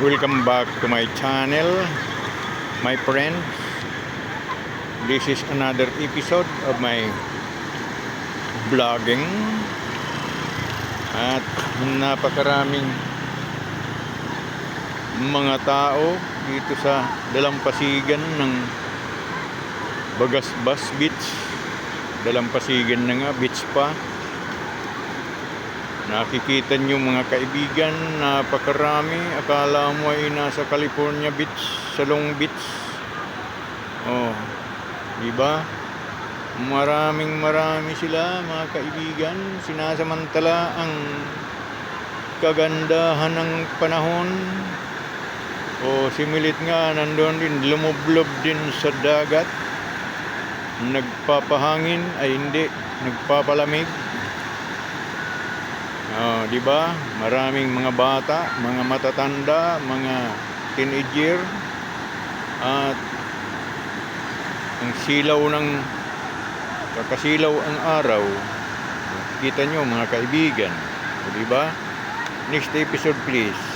Welcome back to my channel, my friends. This is another episode of my vlogging. At napakaraming mga tao dito sa dalampasigan ng Bagasbas Beach. Dalampasigan na nga, beach pa. Nakikita nyo mga kaibigan, napakarami. Akala mo ay nasa California Beach, sa Long Beach. Oh, diba? Marami sila mga kaibigan. Sinasamantala ang kagandahan ng panahon. O similit nga, nandun din, lumublob din sa dagat. Nagpapahangin, ay hindi, nagpapalamig. Di ba? Maraming mga bata, mga matatanda, mga teenager, at ang silaw ng kakasilaw ang araw. Kita nyo mga kaibigan, di ba? Next episode please.